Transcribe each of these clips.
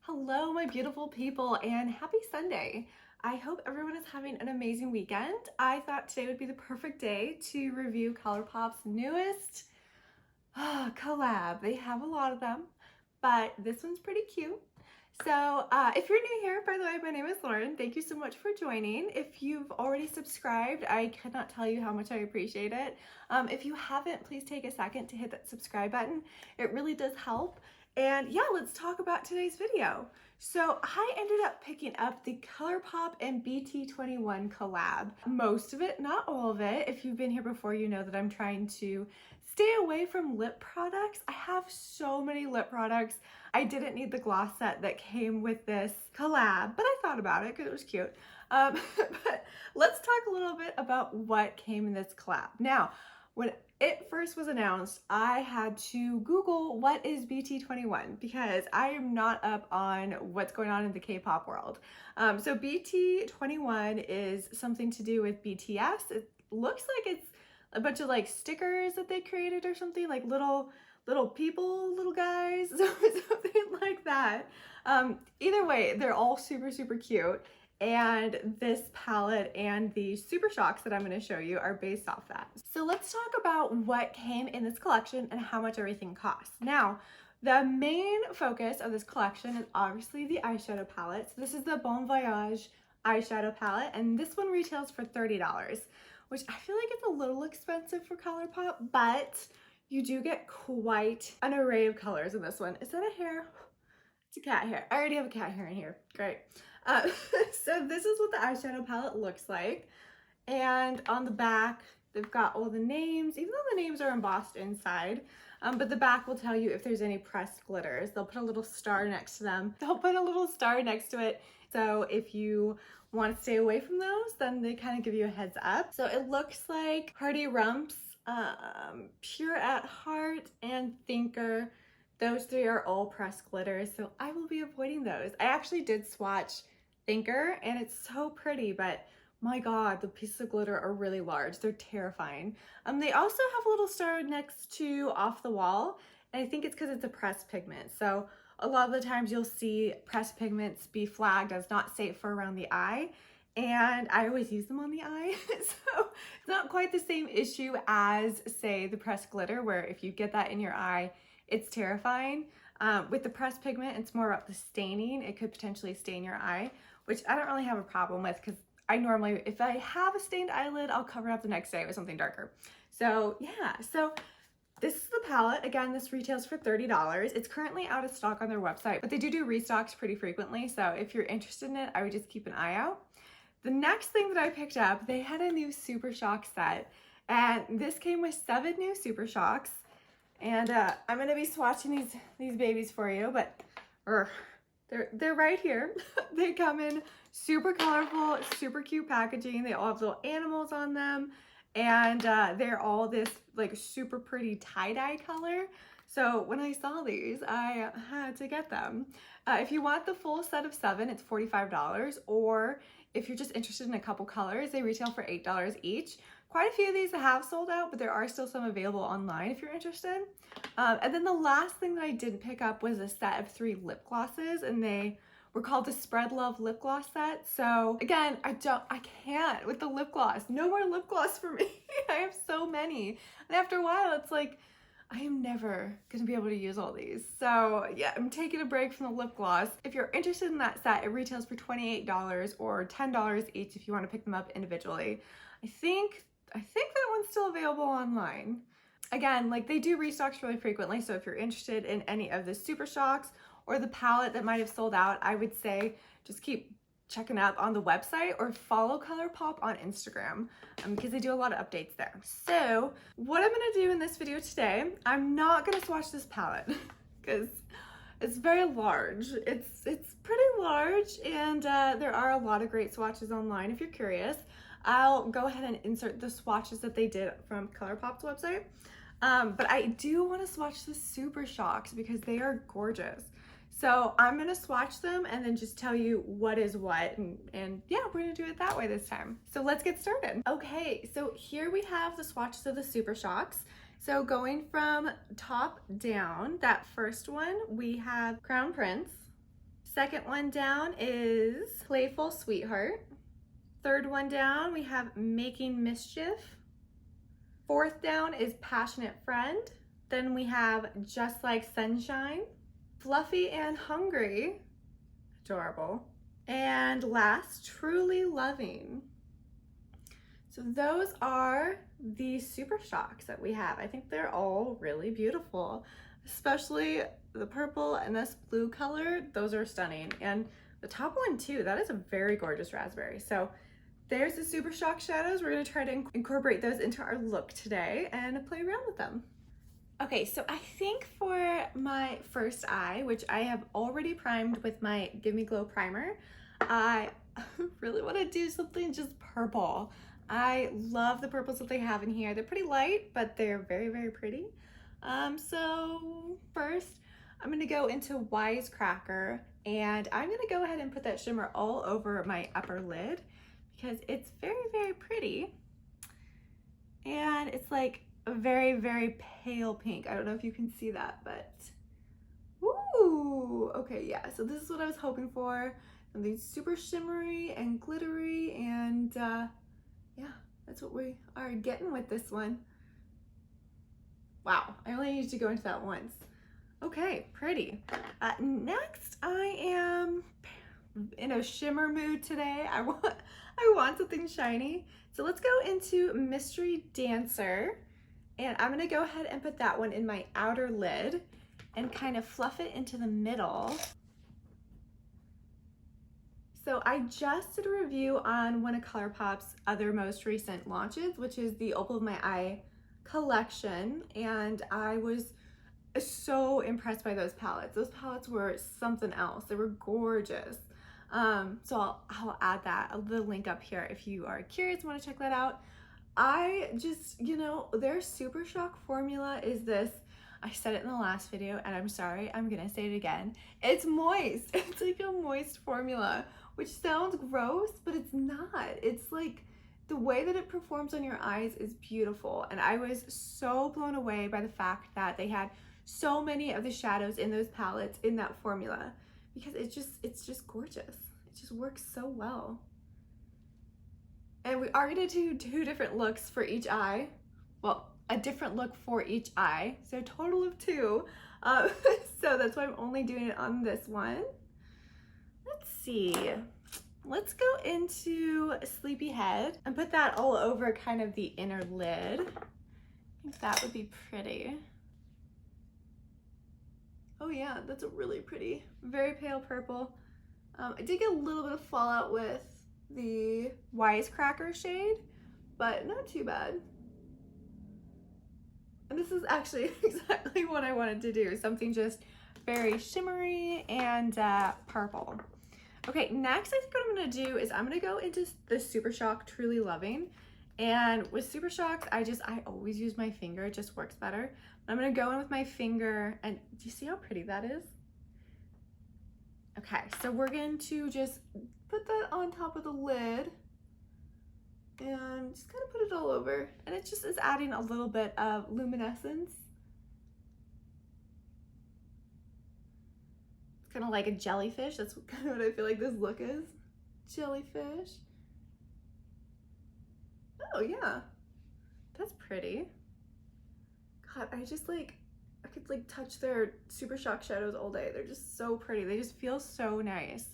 Hello, my beautiful people, and happy Sunday. I hope everyone is having an amazing weekend. I thought today would be the perfect day to review Colourpop's newest collab. They have a lot of them, but this one's pretty cute. So if you're new here, by the way, my name is Lauren. Thank you so much for joining. If you've already subscribed, I cannot tell you how much I appreciate it. If you haven't, please take a second to hit that subscribe button. It really does help. And yeah, let's talk about today's video. So I ended up picking up the Colourpop and BT21 collab. Most of it, not all of it. If you've been here before, you know that I'm trying to stay away from lip products. I have so many lip products. I didn't need the gloss set that came with this collab, but I thought about it because it was cute. But let's talk a little bit about what came in this collab. Now, when it first was announced, I had to Google what is BT21 because I am not up on what's going on in the K-pop world. So BT21 is something to do with BTS. It looks like it's a bunch of like stickers that they created or something, like little people, little guys, something like that. Either way, they're all super cute. And this palette and the Super Shocks that I'm going to show you are based off that. So let's talk about what came in this collection and how much everything costs. Now, the main focus of this collection is obviously the eyeshadow palette. So this is the Bon Voyage eyeshadow palette, and this one retails for $30, which I feel like it's a little expensive for Colourpop, but you do get quite an array of colors in this one. Is that a hair? It's a cat hair. I already have a cat hair in here. Great. So this is what the eyeshadow palette looks like. And on the back, they've got all the names, even though the names are embossed inside. But the back will tell you if there's any pressed glitters. They'll put a little star next to them. They'll put a little star next to it. So if you want to stay away from those, then they kind of give you a heads up. So it looks like Hardy Rumps, Pure at Heart, and Thinker. Those three are all pressed glitters, so I will be avoiding those. I actually did swatch Thinker, and it's so pretty, but my god, the pieces of glitter are really large. They're terrifying. They also have a little star next to Off the Wall, and I think it's because it's a pressed pigment. So a lot of the times you'll see pressed pigments be flagged as not safe for around the eye, and I always use them on the eye. So it's not quite the same issue as, say, the pressed glitter, where if you get that in your eye, it's terrifying. With the pressed pigment, it's more about the staining. It could potentially stain your eye, which I don't really have a problem with because I normally, if I have a stained eyelid, I'll cover it up the next day with something darker. So yeah, so this is the palette. Again, this retails for $30. It's currently out of stock on their website, but they do restocks pretty frequently. So if you're interested in it, I would just keep an eye out. The next thing that I picked up, they had a new Super Shock set, and this came with 7 new Super Shocks. And I'm gonna be swatching these babies for you, but they're right here. They come in super colorful, super cute packaging. They all have little animals on them, and they're all this like super pretty tie-dye color. So when I saw these, I had to get them. If you want the full set of 7, it's $45, or if you're just interested in a couple colors, they retail for $8 each. Quite a few of these have sold out, but there are still some available online if you're interested. And then the last thing that I did pick up was a set of 3 lip glosses, and they were called the Spread Love lip gloss set. So again, I can't with the lip gloss. No more lip gloss for me. I have so many. And after a while, it's like, I am never gonna be able to use all these. So yeah, I'm taking a break from the lip gloss. If you're interested in that set, it retails for $28 or $10 each if you want to pick them up individually. I think that one's still available online. Again, like they do restocks really frequently, so if you're interested in any of the Super Shocks or the palette that might have sold out, I would say just keep checking up on the website or follow Colourpop on Instagram because they do a lot of updates there. So what I'm gonna do in this video today, I'm not gonna swatch this palette because it's very large. It's pretty large, and there are a lot of great swatches online if you're curious. I'll go ahead and insert the swatches that they did from Colourpop's website. But I do want to swatch the Super Shocks because they are gorgeous. So I'm going to swatch them and then just tell you what is what. And yeah, we're going to do it that way this time. So let's get started. Okay, so here we have the swatches of the Super Shocks. So going from top down, that first one, we have Crown Prince, Second one down is Playful Sweetheart. Third one down, we have Making Mischief. Fourth down is Passionate Friend. Then we have Just Like Sunshine, Fluffy and Hungry, adorable. And last, Truly Loving. So those are the Super Shocks that we have. I think they're all really beautiful, especially the purple and this blue color. Those are stunning. And the top one too, that is a very gorgeous raspberry. So there's the Super Shock shadows. We're gonna try to incorporate those into our look today and play around with them. Okay, so I think for my first eye, which I have already primed with my Give Me Glow primer, I really wanna do something just purple. I love the purples that they have in here. They're pretty light, but they're very, very pretty. So first, I'm gonna go into Wisecracker, and I'm gonna go ahead and put that shimmer all over my upper lid because it's very, very pretty. And it's like a very, very pale pink. I don't know if you can see that, but ooh, okay, yeah. So this is what I was hoping for. Something super shimmery and glittery, and yeah, that's what we are getting with this one. Wow, I only needed to go into that once. Okay, pretty. Next, I am in a shimmer mood today. I want something shiny. So let's go into Mystery Dancer, and I'm gonna go ahead and put that one in my outer lid and kind of fluff it into the middle. So I just did a review on one of Colourpop's other most recent launches, which is the Opal of My Eye collection, and I was so impressed by those palettes. Those palettes were something else. They were gorgeous. So I'll add the link up here if you are curious and want to check that out. I just, you know, their Super Shock formula is this. I said it in the last video, and I'm sorry, I'm gonna say it again. It's moist. It's like a moist formula, which sounds gross, but it's not. It's like the way that it performs on your eyes is beautiful. And I was so blown away by the fact that they had so many of the shadows in those palettes in that formula, because it's just gorgeous. It just works so well. And we are gonna do 2 different looks for each eye. Well, a different look for each eye, so a total of 2. So that's why I'm only doing it on this one. Let's see. Let's go into Sleepyhead and put that all over kind of the inner lid. I think that would be pretty. Oh yeah, that's a really pretty, very pale purple. I did get a little bit of fallout with the Wisecracker shade, but not too bad. And this is actually exactly what I wanted to do, something just very shimmery and purple. Okay, next I think what I'm gonna do is I'm gonna go into the Super Shock Truly Loving. And with Super Shocks, I always use my finger, it just works better. I'm gonna go in with my finger, and do you see how pretty that is? Okay, so we're going to just put that on top of the lid and just kind of put it all over. And it just is adding a little bit of luminescence. It's kind of like a jellyfish. That's kind of what I feel like this look is. Jellyfish. Oh yeah, that's pretty. God, I could like touch their Super Shock shadows all day. They're just so pretty. They just feel so nice.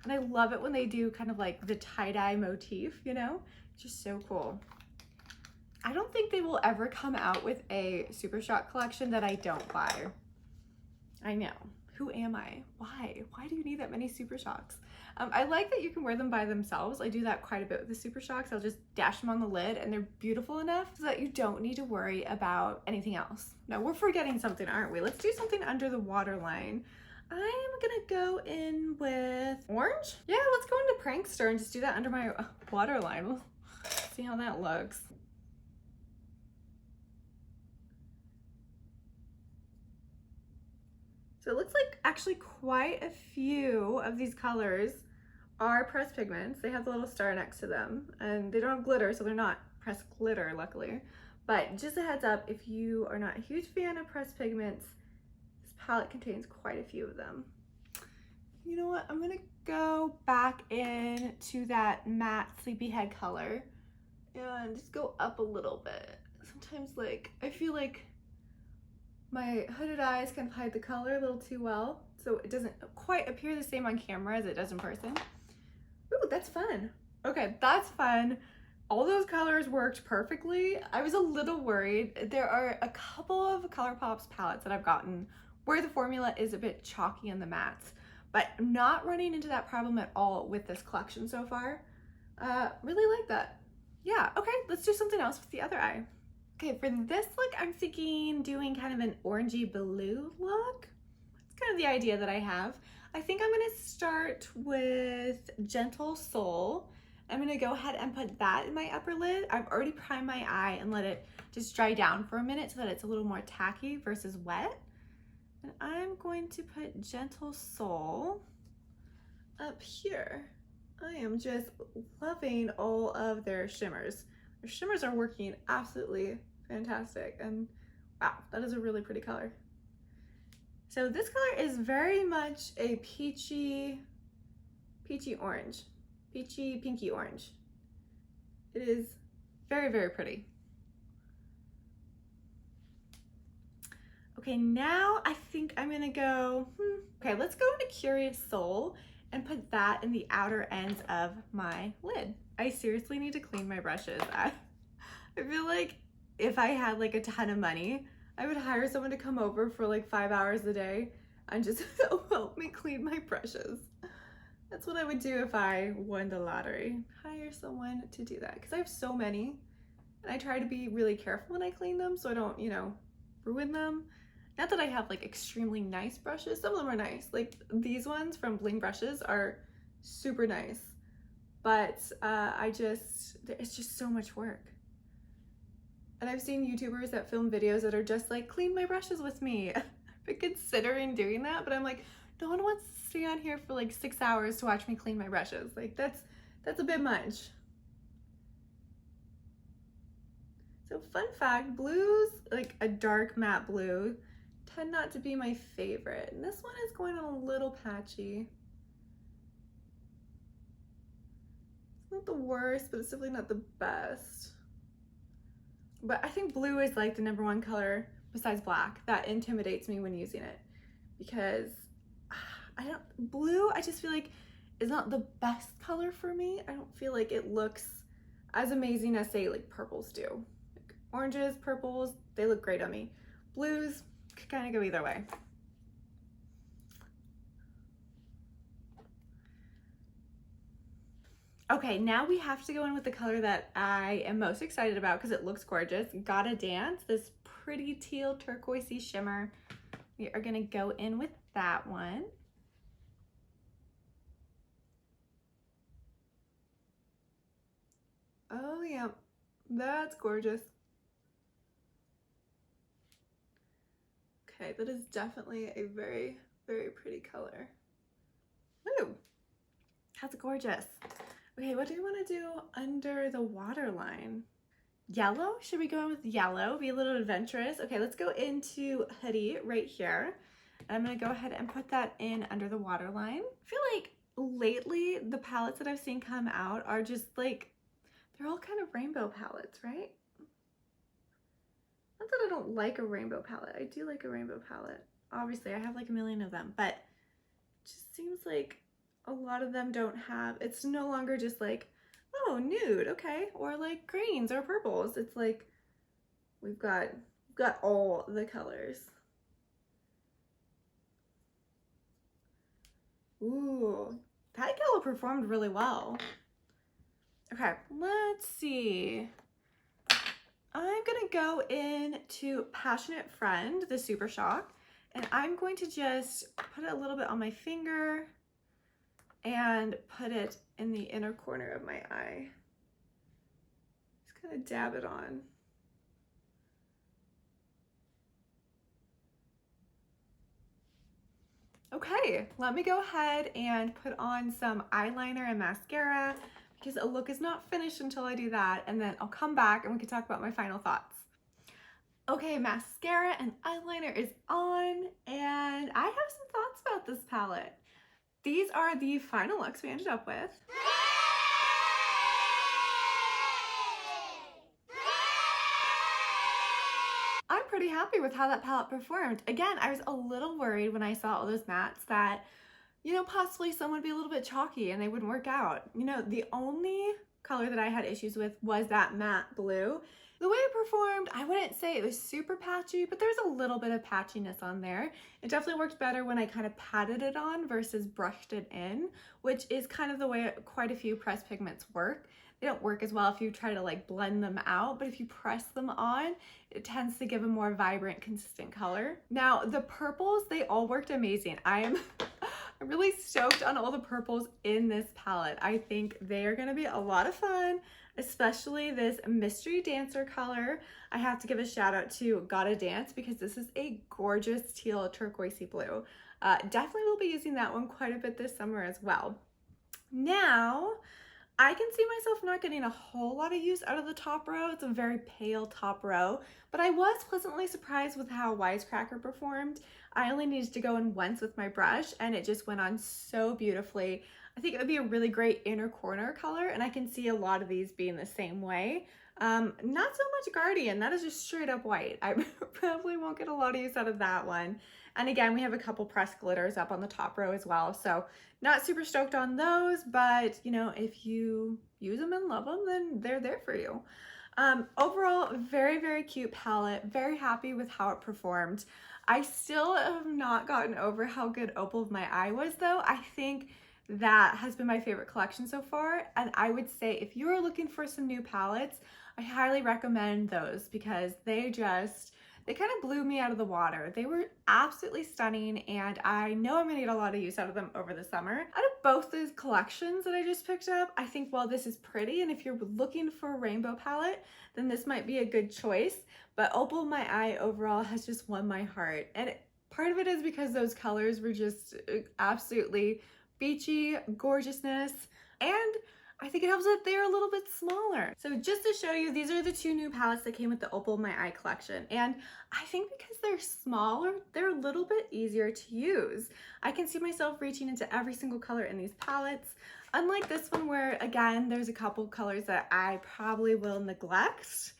And I love it when they do kind of like the tie-dye motif, you know? It's just so cool. I don't think they will ever come out with a Super Shock collection that I don't buy. I know. Who am I? Why? Why do you need that many Super Shocks? I like that you can wear them by themselves. I do that quite a bit with the Super Shocks. I'll just dash them on the lid, and they're beautiful enough so that you don't need to worry about anything else. Now, we're forgetting something, aren't we? Let's do something under the waterline. I'm gonna go in with orange. Yeah, let's go into Prankster and just do that under my waterline. We'll see how that looks. So it looks like actually quite a few of these colors are pressed pigments. They have the little star next to them, and they don't have glitter, so they're not pressed glitter, luckily. But just a heads up, if you are not a huge fan of pressed pigments, this palette contains quite a few of them. You know what? I'm gonna go back into that matte sleepyhead color and just go up a little bit. Sometimes, like, I feel like my hooded eyes can hide the color a little too well, so it doesn't quite appear the same on camera as it does in person. Ooh, that's fun. Okay, that's fun. All those colors worked perfectly. I was a little worried. There are a couple of Colourpop's palettes that I've gotten where the formula is a bit chalky in the mattes, but I'm not running into that problem at all with this collection so far. Really like that. Yeah, okay, let's do something else with the other eye. Okay, for this look, I'm thinking doing kind of an orangey blue look. It's kind of the idea that I have. I think I'm gonna start with Gentle Soul. I'm gonna go ahead and put that in my upper lid. I've already primed my eye and let it just dry down for a minute so that it's a little more tacky versus wet. And I'm going to put Gentle Soul up here. I am just loving all of their shimmers. Their shimmers are working absolutely fantastic, and wow, that is a really pretty color. So this color is very much a peachy orange, peachy pinky orange. It is very, very pretty. Okay, now I think I'm gonna go, okay, let's go into Curious Soul and put that in the outer ends of my lid. I seriously need to clean my brushes. I feel like if I had like a ton of money, I would hire someone to come over for like 5 hours a day and just help me clean my brushes. That's what I would do if I won the lottery. Hire someone to do that, because I have so many and I try to be really careful when I clean them so I don't, you know, ruin them. Not that I have like extremely nice brushes. Some of them are nice. Like these ones from Bling Brushes are super nice, but it's just so much work. And I've seen YouTubers that film videos that are just like, clean my brushes with me. I've been considering doing that, but I'm like, no one wants to stay on here for like 6 hours to watch me clean my brushes. Like that's a bit much. So fun fact, blues, like a dark matte blue, tend not to be my favorite. And this one is going on a little patchy. It's not the worst, but it's definitely not the best. But I think blue is like the #1 color besides black that intimidates me when using it, because blue, I just feel like is not the best color for me. I don't feel like it looks as amazing as say like purples do. Like oranges, purples, they look great on me. Blues could kind of go either way. Okay, now we have to go in with the color that I am most excited about because it looks gorgeous. Gotta Dance, this pretty teal turquoisey shimmer. We are gonna go in with that one. Oh yeah, that's gorgeous. Okay, that is definitely a very, very pretty color. Ooh, that's gorgeous. Okay, what do you want to do under the waterline? Yellow? Should we go in with yellow? Be a little adventurous. Okay, let's go into Hoodie right here. And I'm gonna go ahead and put that in under the waterline. I feel like lately the palettes that I've seen come out are just like, they're all kind of rainbow palettes, right? Not that I don't like a rainbow palette. I do like a rainbow palette. Obviously, I have like a million of them, but it just seems like a lot of them don't have, it's no longer just like, oh, nude, okay, or like greens or purples. It's like we've got all the colors. Ooh, that yellow performed really well. Okay, let's see. I'm gonna go into Passionate Friend, the Super Shock, and I'm going to just put it a little bit on my finger and put it in the inner corner of my eye. Just kind of dab it on. Okay, let me go ahead and put on some eyeliner and mascara because a look is not finished until I do that, and then I'll come back and we can talk about my final thoughts. Okay, mascara and eyeliner is on, and I have some thoughts about this palette. these are the final looks we ended up with. I'm pretty happy with how that palette performed. Again, I was a little worried when I saw all those mattes that, you know, possibly some would be a little bit chalky and they wouldn't work out. You know, the only color that I had issues with was that matte blue. The way it performed, I wouldn't say it was super patchy, but there's a little bit of patchiness on there. It definitely worked better when I kind of patted it on versus brushed it in, which is kind of the way quite a few pressed pigments work. They don't work as well if you try to like blend them out, but if you press them on, it tends to give a more vibrant, consistent color. Now, the purples, they all worked amazing. I'm really stoked on all the purples in this palette. I think they are gonna be a lot of fun, especially this Mystery Dancer color. I have to give a shout out to Gotta Dance because this is a gorgeous teal turquoisey blue. Definitely will be using that one quite a bit this summer as well. Now, I can see myself not getting a whole lot of use out of the top row. It's a very pale top row, but I was pleasantly surprised with how Wisecracker performed. I only needed to go in once with my brush and it just went on so beautifully. I think it would be a really great inner corner color, and I can see a lot of these being the same way. Not so much Guardian, that is just straight up white. I probably won't get a lot of use out of that one. And again, we have a couple pressed glitters up on the top row as well. So not super stoked on those, but you know, if you use them and love them, then they're there for you. Overall, very, very cute palette. Very happy with how it performed. I still have not gotten over how good Opal of My Eye was though. I think that has been my favorite collection so far. And I would say if you're looking for some new palettes, I highly recommend those because they kind of blew me out of the water. They were absolutely stunning, and I know I'm gonna get a lot of use out of them over the summer. Out of both those collections that I just picked up, I think while this is pretty, and if you're looking for a rainbow palette, then this might be a good choice. But Opal of My Eye overall has just won my heart. And part of it is because those colors were just absolutely beachy gorgeousness, and I think it helps that they're a little bit smaller. So just to show you, these are the two new palettes that came with the Opal of My Eye collection. And I think because they're smaller, they're a little bit easier to use. I can see myself reaching into every single color in these palettes. Unlike this one where, again, there's a couple colors that I probably will neglect.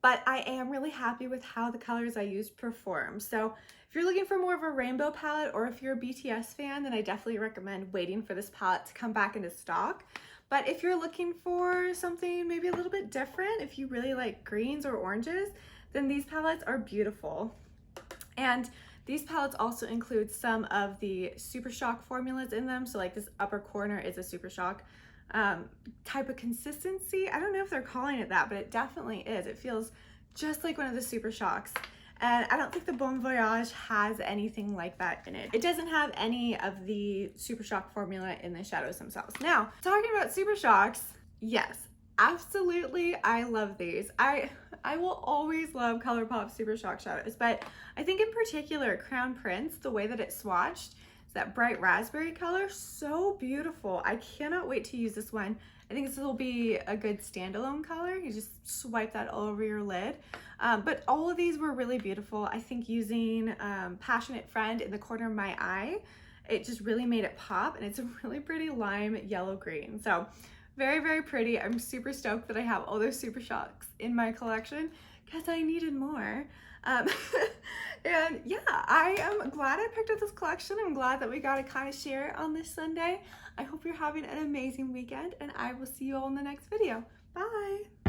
But I am really happy with how the colors I used perform. So if you're looking for more of a rainbow palette, or if you're a BTS fan, then I definitely recommend waiting for this palette to come back into stock. But if you're looking for something maybe a little bit different, if you really like greens or oranges, then these palettes are beautiful. And these palettes also include some of the Super Shock formulas in them. So like this upper corner is a Super Shock type of consistency. I don't know if they're calling it that, but it definitely is. It feels just like one of the Super Shocks. And I don't think the Bon Voyage has anything like that in it. It doesn't have any of the Super Shock formula in the shadows themselves. Now, talking about Super Shocks, yes, absolutely, I love these. I will always love Colourpop Super Shock shadows, but I think in particular Crown Prince, the way that it's swatched, that bright raspberry color, so beautiful. I cannot wait to use this one. I think this will be a good standalone color. You just swipe that all over your lid. But all of these were really beautiful. I think using Passionate Friend in the corner of my eye, it just really made it pop, and it's a really pretty lime yellow green. So very, very pretty. I'm super stoked that I have all those Super Shocks in my collection because I needed more. And yeah, I am glad I picked up this collection. I'm glad that we got to kind of share it on this Sunday. I hope you're having an amazing weekend, and I will see you all in the next video. Bye!